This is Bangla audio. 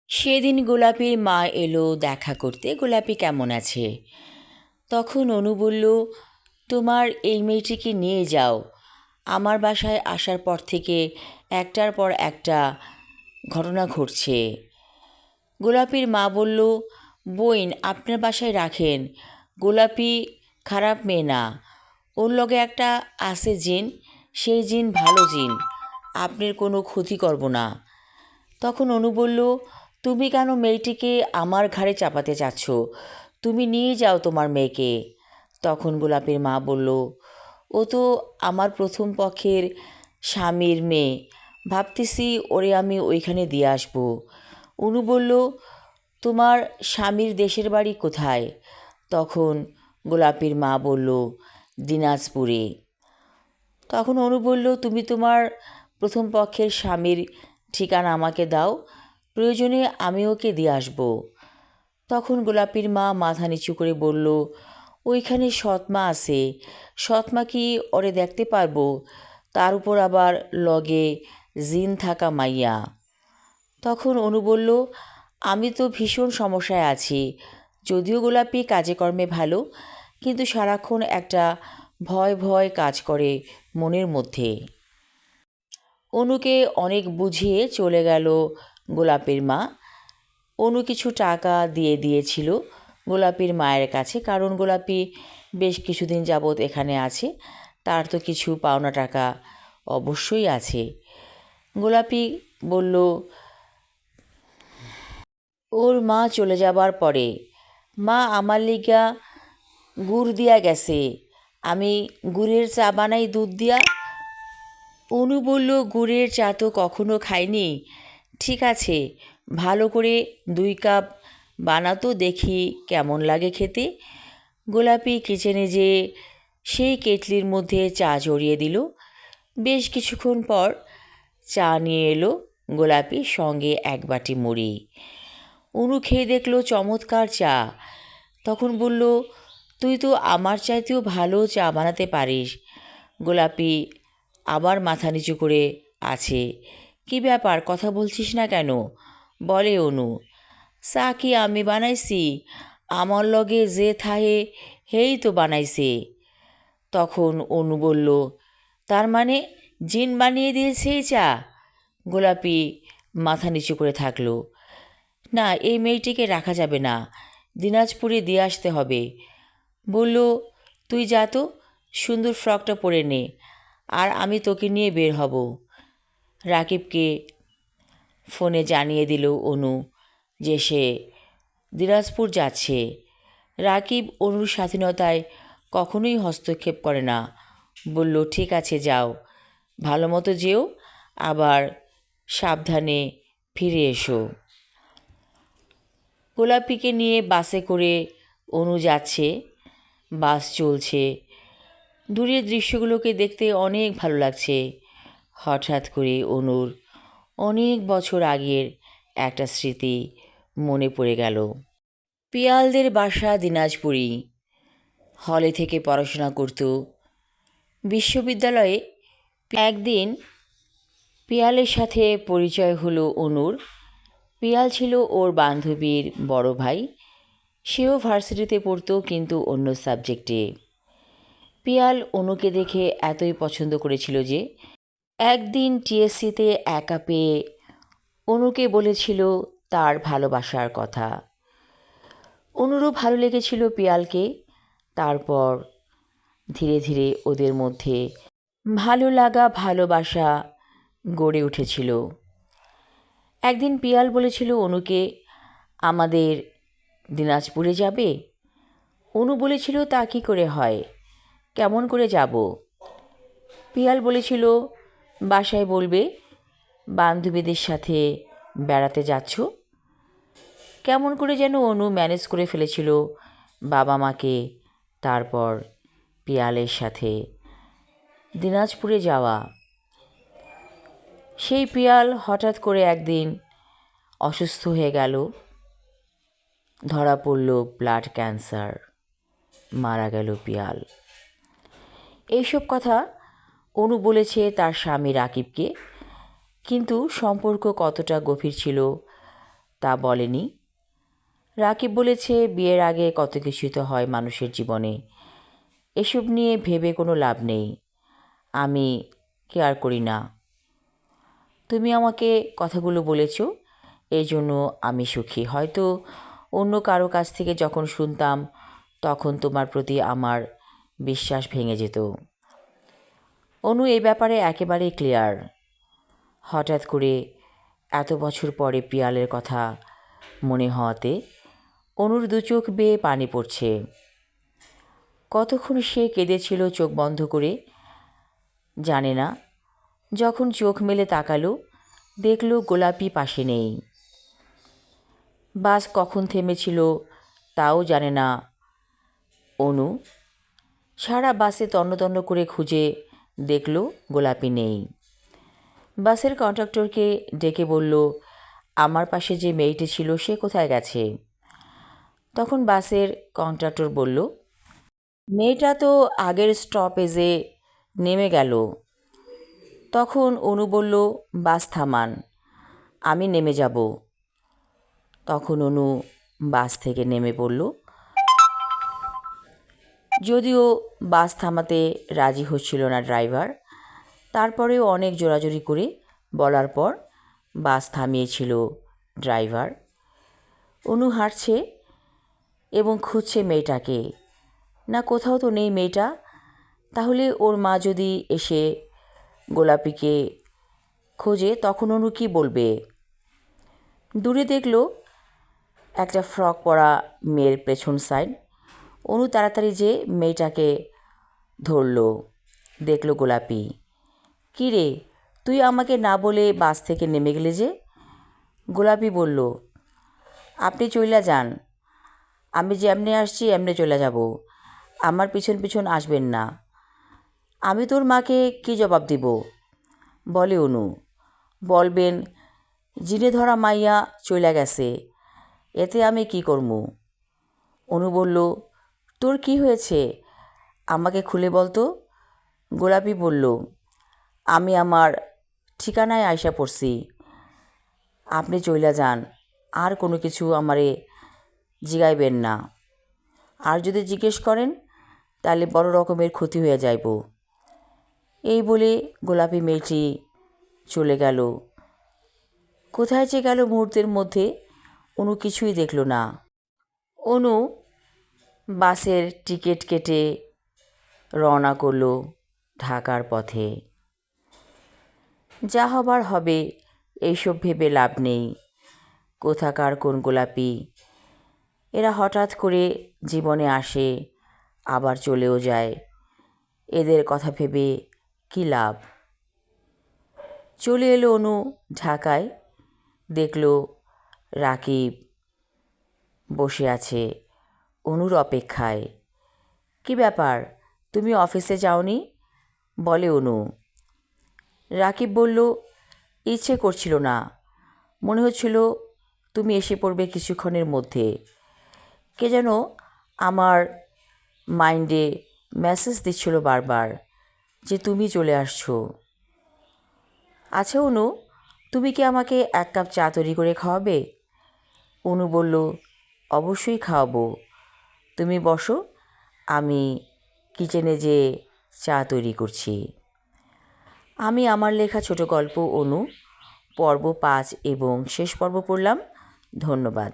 সেদিন গোলাপির মা এলো দেখা করতে গোলাপি কেমন আছে। তখন অনু বলল, তোমার এই মেয়েটিকে নিয়ে যাও। আমার বাসায় আসার পর থেকে একটার পর একটা ঘটনা ঘটছে। গোলাপির মা বলল, বইন আপনার বাসায় রাখেন, গোলাপি খারাপ মেয়ে না, ওর লগে একটা আছে জিন, সেই জিন ভালো জিন, আপনার কোনো ক্ষতি করব না। তখন অনু বলল, তুমি কেন মেয়েটিকে আমার ঘাড়ে চাপাতে চাচ্ছ? তুমি নিয়ে যাও তোমার মেয়েকে। তখন গোলাপের মা বলল, ও তো আমার প্রথম পক্ষের স্বামীর মেয়ে, ভাবতেছি ওরে আমি ওইখানে দিয়ে আসবো। অনু বলল, তোমার স্বামীর দেশের বাড়ি কোথায়? তখন গোলাপির মা বলল, দিনাজপুরে। তখন অনু বলল, তুমি তোমার প্রথম পক্ষের স্বামীর ঠিকানা আমাকে দাও, প্রয়োজনে আমি ওকে দিয়ে আসব। তখন গোলাপির মা মাথা নিচু করে বলল, ওইখানে সৎমা আছে, সৎমা কি ওরে দেখতে পারবো? তার উপর আবার লগে জিন থাকা মাইয়া। তখন অনু বলল, আমি তো ভীষণ সমস্যায় আছি। যদিও গোলাপি কাজে কর্মে ভালো, কিন্তু সারাক্ষণ একটা ভয় ভয় কাজ করে মনের মধ্যে। অনুকে অনেক বুঝিয়ে চলে গেল গোলাপের মা। অনু কিছু টাকা দিয়ে দিয়েছিল গোলাপির মায়ের কাছে, কারণ গোলাপি বেশ কিছুদিন যাবৎ এখানে আছে, তার তো কিছু পাওনা টাকা অবশ্যই আছে। গোলাপি বলল, ওর মা চলে যাবার পরে, মা আমার লিগা গুড় দিয়া গেছে, আমি গুড়ের চা বানাই দুধ দিয়া। অনু বলল, গুড়ের চা তো কখনো খাইনি। ঠিক আছে, ভালো করে 2 কাপ বানাতো, দেখি কেমন লাগে খেতে। গোলাপি কিচেনে যেয়ে সেই কেটলির মধ্যে চা জড়িয়ে দিল। বেশ কিছুক্ষণ পর চা নিয়ে এলো গোলাপি, সঙ্গে 1 বাটি মুড়ি। অনু খেয়ে দেখলো চমৎকার চা। তখন বলল, তুই তো আমার চাইতেও ভালো চা বানাতে পারিস। গোলাপি আবার মাথা নিচু করে আছে। কি ব্যাপার, কথা বলছিস না কেন? বলে অনু, চা কি আমি বানাইছি? আমার লগে যে থাহে হেই তো বানাইছে। তখন অনু বলল, তার মানে জিন বানিয়ে দিয়েছে এই চা? গোলাপি মাথা নিচু করে থাকলো। না, এই মেয়েটিকে রাখা যাবে না, দিনাজপুরে দিয়ে আসতে হবে। বলল, তুই যা তো, সুন্দর ফ্রকটা পরে নে, আর আমি তোকে নিয়ে বের হব। রাকিবকে ফোনে জানিয়ে দিল অনু যে সে দিনাজপুর যাচ্ছে। রাকিব অনুর স্বাধীনতায় কখনোই হস্তক্ষেপ করে না। বলল, ঠিক আছে যাও, ভালো মতো যেও, আবার সাবধানে ফিরে এসো। গোলাপিকে নিয়ে বাসে করে অনু যাচ্ছে। বাস চলছে, দূরের দৃশ্যগুলোকে দেখতে অনেক ভালো লাগছে। হঠাৎ করে অনুর অনেক বছর আগের একটা স্মৃতি মনে পড়ে গেল। পিয়ালদের বাসা দিনাজপুরি, হলে থেকে পড়াশোনা করত। বিশ্ববিদ্যালয়ে একদিন পিয়ালের সাথে পরিচয় হলো অনুর। পিয়াল ছিল ওর বান্ধবীর বড় ভাই। সেও ভার্সিটিতে পড়তো, কিন্তু অন্য সাবজেক্টে। পিয়াল অনুকে দেখে এতই পছন্দ করেছিল যে একদিন টিএসসিতে একা পেয়ে অনুকে বলেছিল তার ভালোবাসার কথা। অনুরও ভালো লেগেছিল পিয়ালকে। তারপর ধীরে ধীরে ওদের মধ্যে ভালো লাগা ভালোবাসা গড়ে উঠেছিল। একদিন পিয়াল বলেছিল অনুকে, আমাদের দিনাজপুরে যাবে? অনু বলেছিল, তা কী করে হয়, কেমন করে যাব? পিয়াল বলেছিল, বাসায় বলবে বান্ধবীদের সাথে বেড়াতে যাচ্ছ। কেমন করে যেন অনু ম্যানেজ করে ফেলেছিল বাবা মাকে, তারপর পিয়ালের সাথে দিনাজপুরে যাওয়া। সেই পিয়াল হঠাৎ করে একদিন অসুস্থ হয়ে গেল। ধরা পড়ল ব্লাড ক্যান্সার, মারা গেল পিয়াল। এইসব কথা অনু বলেছে তার স্বামী রাকিবকে, কিন্তু সম্পর্ক কতটা গভীর ছিল তা বলেনি। রাকিব বলেছে বিয়ের আগে কত কিছুই তো হয় মানুষের জীবনে, এসব নিয়ে ভেবে কোনো লাভ নেই। আমি কেয়ার করি না। তুমি আমাকে কথাগুলো বলেছ, এই জন্য আমি সুখী। হয়তো অন্য কারো কাছ থেকে যখন শুনতাম তখন তোমার প্রতি আমার বিশ্বাস ভেঙে যেত। অনু এই ব্যাপারে একেবারেই ক্লিয়ার। হঠাৎ করে এত বছর পরে পিয়ালের কথা মনে হওয়াতে অনুর দু চোখ বেয়ে পানি পড়ছে। কতক্ষণ সে কেঁদেছিল চোখ বন্ধ করে জানে না। যখন চোখ মেলে তাকালো, দেখল গোলাপি পাশে নেই। বাস কখন থেমেছিল তাও জানে না অনু। সারা বাসে তন্ন করে খুঁজে দেখল গোলাপি নেই। বাসের কন্ডাক্টরকে ডেকে বলল, আমার পাশে যে মেয়েটি ছিল সে কোথায় গেছে? তখন বাসের কন্ডাক্টর বলল, মেয়েটা তো আগের স্টপেজে নেমে গেল। তখন অনু বলল, বাস থামান, আমি নেমে যাব। তখন অনু বাস থেকে নেমে পড়ল। যদিও বাস থামাতে রাজি হচ্ছিল না ড্রাইভার, তারপরেও অনেক জোরাজুরি করে বলার পর বাস থামিয়েছিল ড্রাইভার। অনু হাঁটছে এবং খুঁজছে মেয়েটাকে। না, কোথাও তো নেই মেয়েটা। তাহলে ওর মা যদি এসে গোলাপিকে খোঁজে তখন অনু কী বলবে? দূরে দেখলো একটা ফ্রক পরা মেয়ের পেছন সাইড। অনু তাড়াতাড়ি যে মেয়েটাকে ধরল, দেখল গোলাপি। কী রে, তুই আমাকে না বলে বাস থেকে নেমে গেলে যে? গোলাপি বলল, আপনি চইলা যান, আমি যেমনে আসছি এমনে চলে যাব, আমার পিছন পিছন আসবেন না। আমি তোর মাকে কী জবাব দিব? বলে অনু। বলবেন জিনে ধরা মাইয়া চইলা গেছে, এতে আমি কি করমু? অনু বলল, তোর কি হয়েছে আমাকে খুলে বলতো। গোলাপি বলল, আমি আমার ঠিকানায় আইসা পড়ছি, আপনি চইলা যান, আর কোনো কিছু আমারে জিগাইবেন না। আর যদি জিজ্ঞেস করেন তাহলে বড় রকমের ক্ষতি হয়ে যাইব। এই বলে গোলাপি মেয়েটি চলে গেল। কোথায় যে গেল মুহূর্তের মধ্যে অনু কিছুই দেখল না। অনু বাসের টিকিট কেটে রওনা করল ঢাকার পথে। যা হবার হবে, এইসব ভেবে লাভ নেই। কোথাকার কোন গোলাপি, এরা হঠাৎ করে জীবনে আসে আবার চলেও যায়। এদের কথা ভেবে কী লাভ? চলে এলো অনু ঢাকায়। দেখল রাকিব বসে আছে অনুর অপেক্ষায়। কি ব্যাপার, তুমি অফিসে যাওনি? বলে অনু। রাকিব বলল, ইচ্ছে করছিল না, মনে হচ্ছিল তুমি এসে পড়বে কিছুক্ষণের মধ্যে। কে যেন আমার মাইন্ডে মেসেজ দিচ্ছিল বারবার যে তুমি চলে আসছো। আচ্ছা অনু, তুমি কি আমাকে এক কাপ চা তৈরি করে খাওয়াবে? অনু বলল, অবশ্যই খাওয়াবো, তুমি বসো, আমি কিচেনে যেয়ে চা তৈরি করছি। আমি আমার লেখা ছোট গল্প অনু পর্ব 5 এবং শেষ পর্ব পড়লাম। ধন্যবাদ।